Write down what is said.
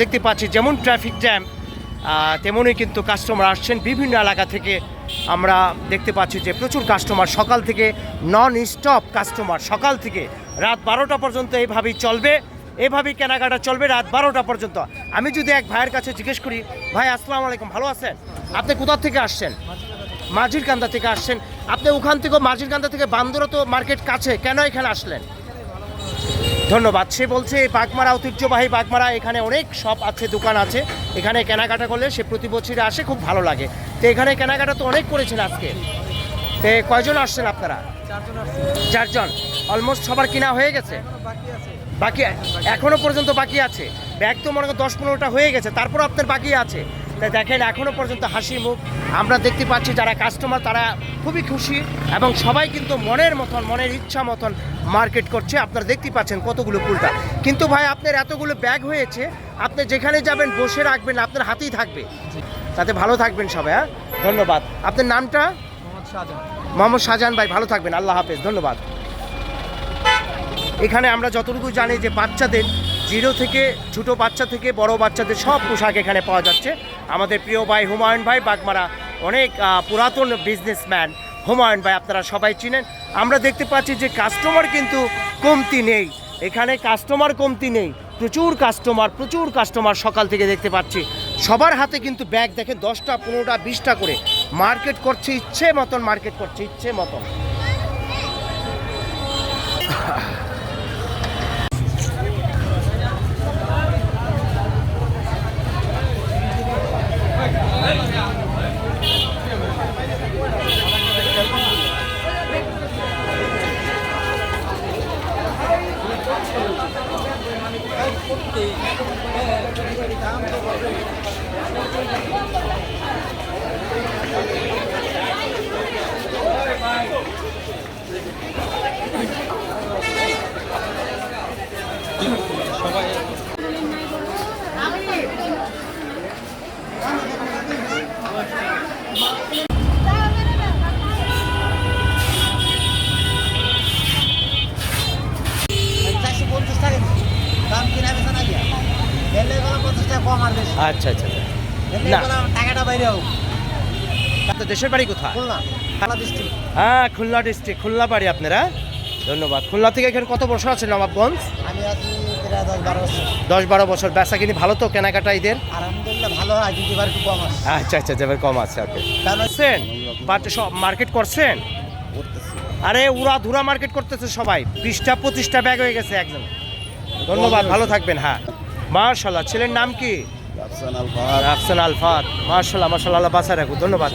দেখতে পাচ্ছি যেমন ট্রাফিক জ্যাম তেমনই কিন্তু কাস্টমার আসছেন বিভিন্ন এলাকা থেকে। আমরা দেখতে পাচ্ছি যে প্রচুর কাস্টমার সকাল থেকে নন স্টপ কাস্টমার, সকাল থেকে রাত 12টা পর্যন্ত এইভাবেই চলবে, এভাবেই কেনাকাটা চলবে রাত 12টা পর্যন্ত। আমি যদি এক ভাইয়ের কাছে জিজ্ঞেস করি, ভাই আসসালামু আলাইকুম, ভালো আছেন? আপনি কোথা থেকে আসছেন? মাঝিরকান্দা থেকে আসছেন। আপনি ওখান থেকে মাঝিরকান্দা থেকে বান্দরা তো মার্কেট কাছে, কেন এখানে আসলেন? ধন্যবাদ। সে বলছে বাগমারা ঐতিহ্যবাহী বাগমারা, এখানে অনেক শপ আছে, দোকান আছে, এখানে কেনাকাটা করলে সে প্রতি বছরই আসে, খুব ভালো লাগে। তো এখানে কেনাকাটা তো অনেক করেছেন আজকে। তো কয়জন আসছেন আপনারা? 4 জন। অলমোস্ট সবার কিনা হয়ে গেছে? বাকি এখনো পর্যন্ত বাকি আছে। ব্যাগ তো মনে করেন 10-15টা হয়ে গেছে, তারপর আপনার বাকি আছে। তাই দেখেন এখনো পর্যন্ত হাসি মুখ আমরা দেখতে পাচ্ছি। যারা কাস্টমার তারা খুবই খুশি এবং সবাই কিন্তু মনের মতন, মনের ইচ্ছা মতন মার্কেট করছে। আপনারা দেখতে পাচ্ছেন কতগুলো কুলটা। কিন্তু ভাই আপনার এতগুলো ব্যাগ হয়েছে, আপনি যেখানে যাবেন বসে রাখবেন, আপনার হাতেই থাকবে। তাতে ভালো থাকবেন সবাই। হ্যাঁ, ধন্যবাদ। আপনার নামটা? মোহাম্মদ শাহজাহান ভাই, ভালো থাকবেন, আল্লাহ হাফেজ, ধন্যবাদ। এখানে আমরা যতটুকু জানি যে বাচ্চাদের 0 থেকে ছোটো বাচ্চা থেকে বড় বাচ্চাদের সব পোশাক এখানে পাওয়া যাচ্ছে। আমাদের প্রিয় ভাই হুমায়ুন ভাই, বাগমারা অনেক পুরাতন বিজনেসম্যান হুমায়ুন ভাই, আপনারা সবাই চিনেন। আমরা দেখতে পাচ্ছি যে কাস্টমার কিন্তু কমতি নেই, এখানে কাস্টমার কমতি নেই, প্রচুর কাস্টমার সকাল থেকে দেখতে পাচ্ছি। সবার হাতে কিন্তু ব্যাগ দেখেন 10টা 15টা 20টা করে মার্কেট করছে, ইচ্ছে মতন মার্কেট করছে, ইচ্ছে মতন। আচ্ছা আচ্ছা, টাকাটা বাইরে হোক। আপনার দেশের বাড়ি কোথায়? খুলনা ডিস্ট্রিক্ট। হ্যাঁ, খুলনা ডিস্ট্রিক্ট, খুলনা বাড়ি আপনারা। ধন্যবাদ। খুলনা থেকে এখানে কত বছর আছেন নবাবগঞ্জ? আমি আছি প্রায় 10-12 বছর। 10-12 বছর। বেচা কিনি ভালো তো, কেনাকাটা ঈদের? আলহামদুলিল্লাহ ভালো হয়, কিন্তু এবার একটু কম আছে। আচ্ছা আচ্ছা, যাবে কম আছে। ওকে, করছেন বাট সব মার্কেট করছেন? আরে উড়া ধুরা মার্কেট করতেছে সবাই, 20টা 25টা ব্যাগ হয়ে গেছে একজন। ধন্যবাদ, ভালো থাকবেন। হ্যাঁ, মাশাআল্লাহ। ছেলের নাম কি? আফসান আলফাত। আফসান আলফাত, মাশাআল্লাহ মাশাআল্লাহ, আল্লাহ বাঁচায় রাখুন। ধন্যবাদ।